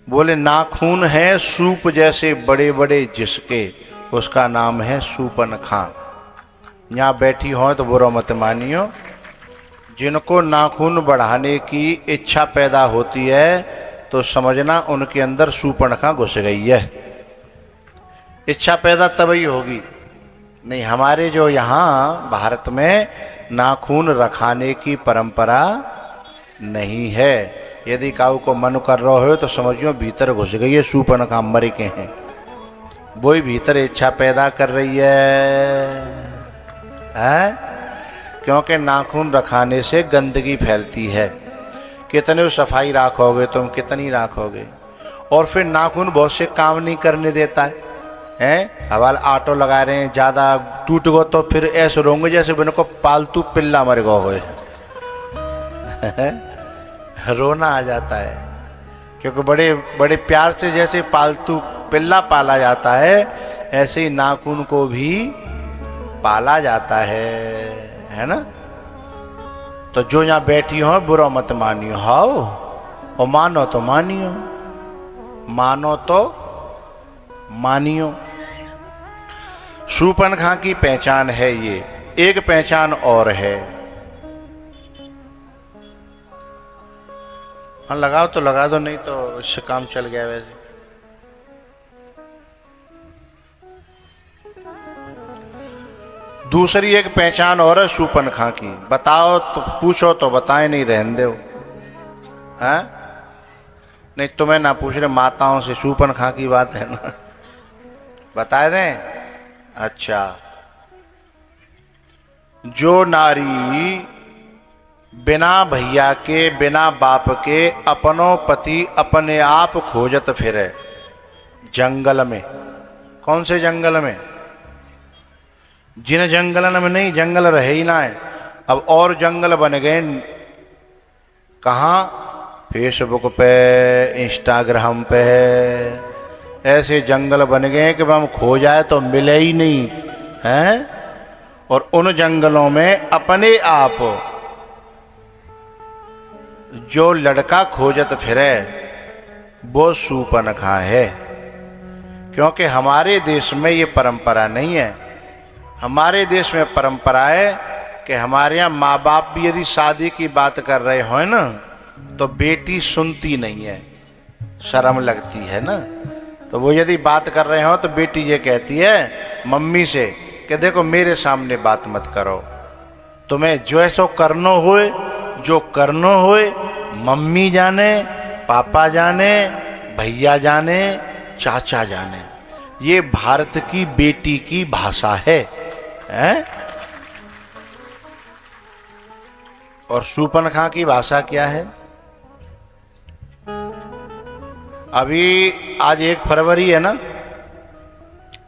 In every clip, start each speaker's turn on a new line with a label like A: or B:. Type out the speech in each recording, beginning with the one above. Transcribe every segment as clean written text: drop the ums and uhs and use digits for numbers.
A: बोले नाखून है सूप जैसे बड़े बड़े जिसके, उसका नाम है सूपनखा। यहाँ बैठी हो तो बुरा मत मानियो, जिनको नाखून बढ़ाने की इच्छा पैदा होती है तो समझना उनके अंदर सूपनखा घुस गई है। इच्छा पैदा तभी होगी। नहीं, हमारे जो यहाँ भारत में नाखून रखाने की परंपरा नहीं है। यदि काऊ को मन कर रहा हो तो समझियो भीतर घुस गई है सूपनखा, मर के हैं, वही भीतर इच्छा पैदा कर रही है? क्योंकि नाखून रखाने से गंदगी फैलती है। कितने सफाई रखोगे तुम, कितनी रखोगे? और फिर नाखून बहुत से काम नहीं करने देता है। हवाल ऑटो लगा रहे हैं, ज़्यादा टूट गो तो फिर ऐसे रोंगे जैसे बिन को पालतू पिल्ला मर गो हो। रोना आ जाता है, क्योंकि बड़े बड़े प्यार से जैसे पालतू पिल्ला पाला जाता है, ऐसे ही नाखून को भी पाला जाता है ना। तो जो यहाँ बैठी हो बुरा मत मानियो, हाओ, और मानो तो मानियो, मानो तो मानियो। सूपनखा की पहचान है ये। एक पहचान और है। हाँ लगाओ तो लगा दो, नहीं तो इससे काम चल गया। वैसे दूसरी एक पहचान और है सूपनखा की। बताओ तो, पूछो तो बताए, नहीं रहने दो। हाँ नहीं, तुम्हें ना पूछ रहे, माताओं से सूपनखा की बात है ना, बताए दें। अच्छा, जो नारी बिना भैया के बिना बाप के अपनों पति अपने आप खोजत फिरे जंगल में। कौन से जंगल में? जिन जंगलन में नहीं जंगल रहे ही ना है। अब और जंगल बन गए। कहाँ? फेसबुक पे, इंस्टाग्राम पे, ऐसे जंगल बन गए कि हम खो जाए तो मिले ही नहीं हैं। और उन जंगलों में अपने आप जो लड़का खोजत फिरे वो सूपनखा है। क्योंकि हमारे देश में ये परंपरा नहीं है। हमारे देश में परंपरा है कि हमारे यहाँ माँ बाप भी यदि शादी की बात कर रहे हो ना तो बेटी सुनती नहीं है, शर्म लगती है ना। तो वो यदि बात कर रहे हो तो बेटी ये कहती है मम्मी से कि देखो मेरे सामने बात मत करो, तुम्हें जो ऐसो करनो होए, जो करनो होए, मम्मी जाने, पापा जाने, भैया जाने, चाचा जाने। ये भारत की बेटी की भाषा है, हैं? और सूपनखा की भाषा क्या है? अभी आज 1 फरवरी है ना,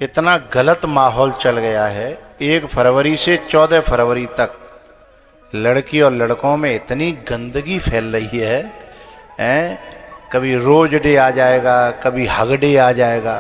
A: इतना गलत माहौल चल गया है। 1 फरवरी से 14 फरवरी तक लड़की और लड़कों में इतनी गंदगी फैल रही है, हैं? कभी रोज डे आ जाएगा, कभी हग डे आ जाएगा,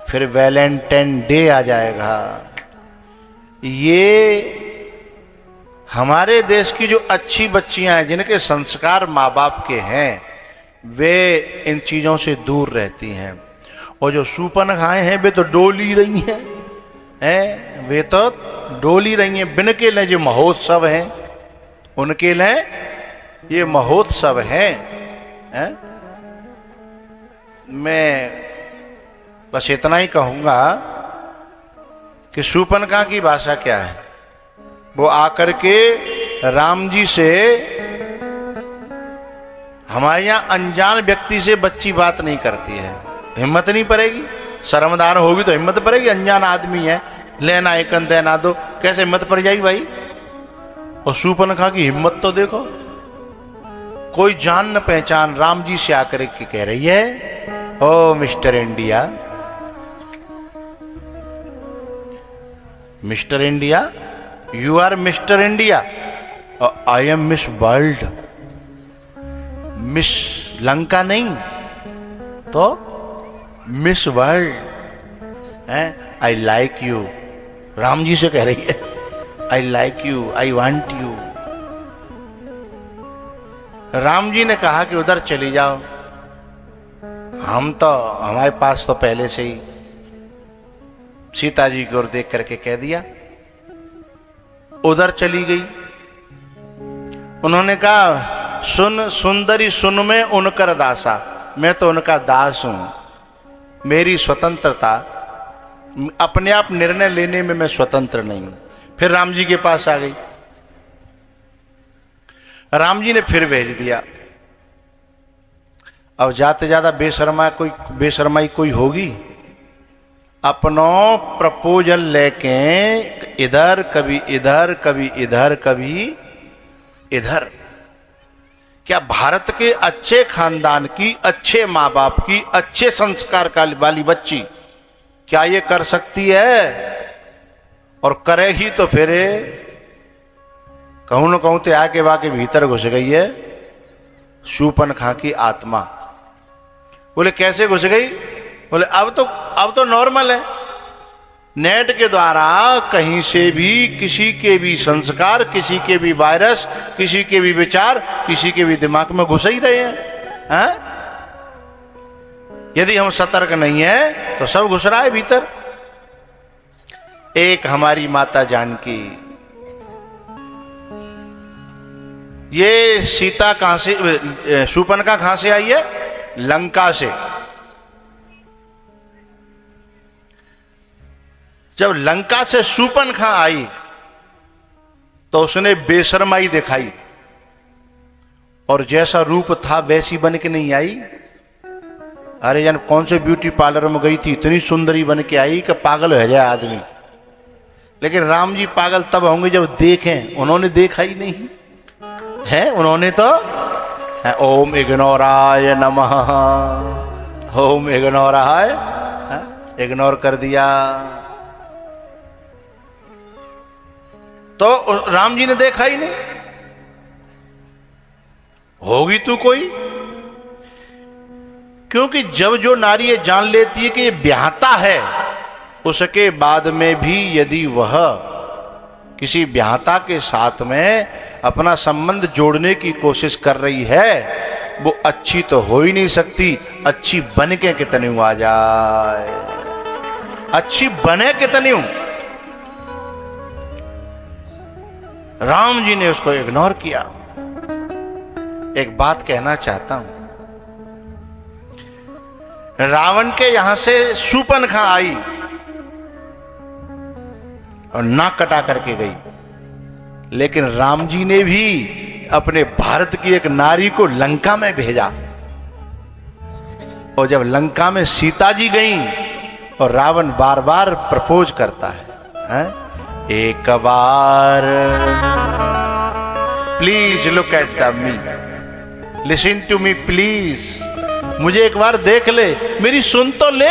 A: फिर वैलेंटाइन डे आ जाएगा। ये हमारे देश की जो अच्छी बच्चियां हैं, जिनके संस्कार माँ बाप के हैं, वे इन चीजों से दूर रहती हैं। और जो सूपनखाएं हैं वे तो डोली रही हैं, वे तो डोली रही हैं। बिन के लिए जो महोत्सव हैं उनके लिए ये महोत्सव हैं। मैं बस इतना ही कहूंगा कि सूपनखा की भाषा क्या है। वो आकर के राम जी से, हमारे यहाँ अनजान व्यक्ति से बच्ची बात नहीं करती है, हिम्मत नहीं पड़ेगी। शर्मदार होगी तो हिम्मत पड़ेगी। अनजान आदमी है, लेना एकन देना दो, कैसे हिम्मत पड़ जाएगी भाई। और सूपनखा की हिम्मत तो देखो, कोई जान न पहचान राम जी से आकर के कह रही है, oh Mister India, Mister India, you are Mister India, I am Miss World. Miss Lanka नहीं तो मिस वर्ल्ड है। I like you, Ram ji से कह रही है, I like you, I want you. Ram ji ने कहा कि उधर चली जाओ, हमारे पास तो पहले से ही। सीता जी की ओर देख करके कह दिया। उधर चली गई। उन्होंने कहा, सुन सुंदरी सुन में उनकर दासा, मैं तो उनका दास हूं, मेरी स्वतंत्रता, अपने आप निर्णय लेने में मैं स्वतंत्र नहीं हूं। फिर राम जी के पास आ गई। राम जी ने फिर भेज दिया। अब जाते ज्यादा बेशर्माई कोई होगी? अपनो प्रपोजल लेके इधर कभी इधर कभी इधर कभी इधर। क्या भारत के अच्छे खानदान की, अच्छे माँ बाप की, अच्छे संस्कार का वाली बच्ची क्या ये कर सकती है? और करेगी तो फिर कहूं न कहूं तो आके वाके भीतर घुस गई है शूर्पणखा की आत्मा। बोले कैसे घुस गई? बोले अब तो नॉर्मल है। नेट के द्वारा कहीं से भी किसी के भी संस्कार, किसी के भी वायरस, किसी के भी विचार, किसी के भी दिमाग में घुस ही रहे हैं। यदि हम सतर्क नहीं है तो सब घुस रहा है भीतर। एक हमारी माता जानकी, ये सीता कहां से, शूर्पणखा कहां से आई है? लंका से। जब लंका से शूर्पणखा आई तो उसने बेशर्माई दिखाई, और जैसा रूप था वैसी बन के नहीं आई। अरे जान कौन से ब्यूटी पार्लर में गई थी, इतनी सुंदरी बन के आई कि पागल हो जाए आदमी। लेकिन राम जी पागल तब होंगे जब देखें, उन्होंने देखा ही नहीं है। उन्होंने तो ओम इग्नोराय नमः, ओम इग्नोराय, इग्नोर कर दिया। तो राम जी ने देखा ही नहीं। होगी तू कोई? क्योंकि जब जो नारी ये जान लेती है कि ये ब्याहता है, उसके बाद में भी यदि वह किसी ब्याहता के साथ में अपना संबंध जोड़ने की कोशिश कर रही है, वो अच्छी तो हो ही नहीं सकती। अच्छी बन के कितनी आ जाए, अच्छी बने कितनी। राम जी ने उसको इग्नोर किया। एक बात कहना चाहता हूं, रावण के यहां से शूर्पणखा आई और नाक कटा करके गई, लेकिन राम जी ने भी अपने भारत की एक नारी को लंका में भेजा। और जब लंका में सीता जी गई और रावण बार बार प्रपोज करता है, एक बार please look at the me, listen to me please, मुझे एक बार देख ले, मेरी सुन तो ले,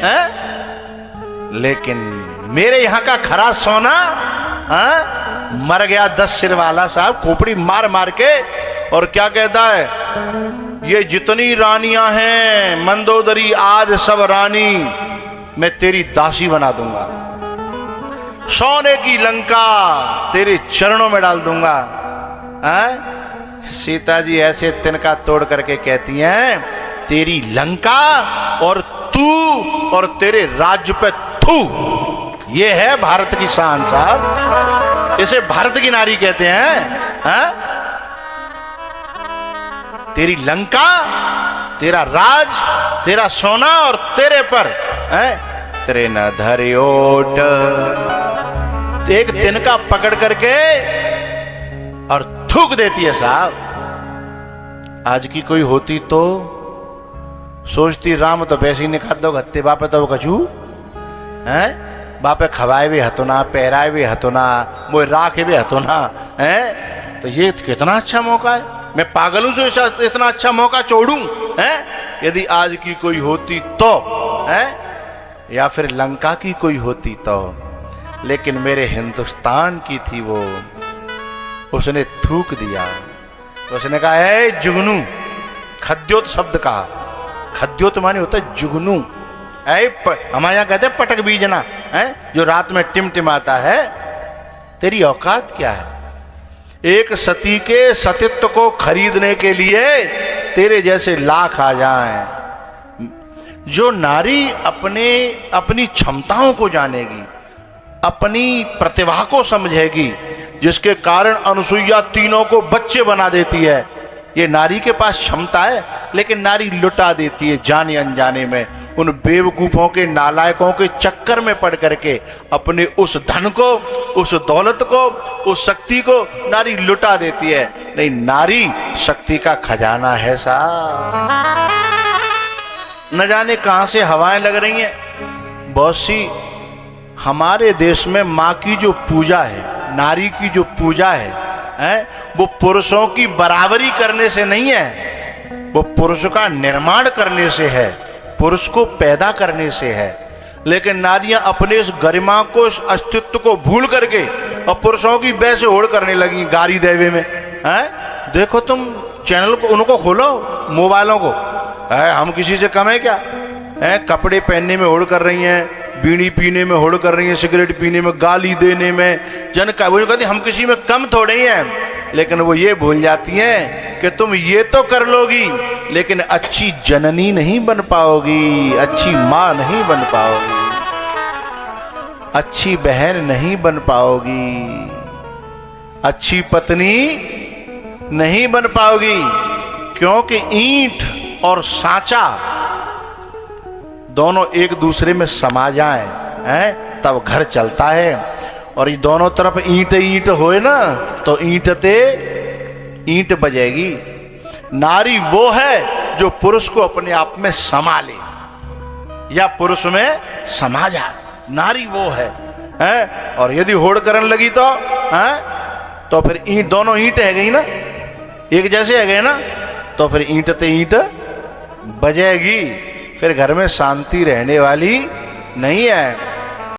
A: हैं? लेकिन मेरे यहां का खरा सोना मर गया 10 सिर वाला साहब, खोपड़ी मार मार के। और क्या कहता है, ये जितनी रानियां हैं मंदोदरी आज सब रानी मैं तेरी दासी बना दूंगा, सोने की लंका तेरे चरणों में डाल दूंगा। सीता जी ऐसे तिनका तोड़ करके कहती हैं, तेरी लंका और तू और तेरे राज्य पे थू। ये है भारत की शान साहब, इसे भारत की नारी कहते हैं। तेरी लंका, तेरा राज, तेरा सोना और तेरे पर तेरे न धरियोट। एक तिनका पकड़ करके और थूक देती है साहब। आज की कोई होती तो सोचती राम तो वैसे ही निकाल दो गत्ते बापे तो कछू है, बापे खवाए भी हतो ना, पहराए भी हतो ना, मोए राखे भी हतो ना है। तो ये कितना अच्छा मौका है, मैं पागल हूं से इतना अच्छा मौका छोड़ूं है। यदि आज की कोई होती तो है, या फिर लंका की कोई होती तो, लेकिन मेरे हिंदुस्तान की थी वो, उसने थूक दिया। उसने कहा है जुगनू, खद्योत शब्द कहा, खद्योत माने होता है जुगनू। हमारे यहां कहते हैं पटक बीजना है, जो रात में टिमटिमाता है। तेरी औकात क्या है? एक सती के सतीत्व को खरीदने के लिए तेरे जैसे लाख आ जाएं, जो नारी अपनी क्षमताओं को जानेगी, अपनी प्रतिभा को समझेगी, जिसके कारण अनुसुईया तीनों को बच्चे बना देती है, ये नारी के पास क्षमता है। लेकिन नारी लुटा देती है जाने अनजाने में, उन बेवकूफों के, नालायकों के चक्कर में पड़ करके अपने उस धन को, उस दौलत को, उस शक्ति को नारी लुटा देती है। नहीं, नारी शक्ति का खजाना है साहब। न जाने कहां से हवाएं लग रही हैं। बहुत सी हमारे देश में माँ की जो पूजा है, नारी की जो पूजा है, वो पुरुषों की बराबरी करने से नहीं है, वो पुरुष का निर्माण करने से है, पुरुष को पैदा करने से है। लेकिन नारियां अपने इस गरिमा को, इस अस्तित्व को भूल करके और पुरुषों की वैसे होड़ करने लगी गारी देवे में। देखो तुम चैनल को, उनको खोलो, मोबाइलों को, हम किसी से कम है क्या? कपड़े पहनने में होड़ कर रही हैं, बीड़ी पीने में होड़ कर रही हैं, सिगरेट पीने में, गाली देने में, जन का वो कहती हम किसी में कम थोड़े ही हैं। लेकिन वो ये भूल जाती हैं कि तुम ये तो कर लोगी, लेकिन अच्छी जननी नहीं बन पाओगी, अच्छी माँ नहीं बन पाओगी, अच्छी बहन नहीं बन पाओगी, अच्छी पत्नी नहीं बन पाओगी। क्योंकि ईंट और सांचा दोनों एक दूसरे में समा जाएं, तब घर चलता है। और ये दोनों तरफ ईंट ईंट होए ना, तो ईंटते ईंट बजेगी। नारी वो है जो पुरुष को अपने आप में समा ले, या पुरुष में समा जाए, नारी वो है। और यदि होड़ करने लगी तो फिर ईंट, दोनों ईंट है गई ना, एक जैसे है गए ना, तो फिर ईंटते ईंट बजेगी, फिर घर में शांति रहने वाली नहीं है।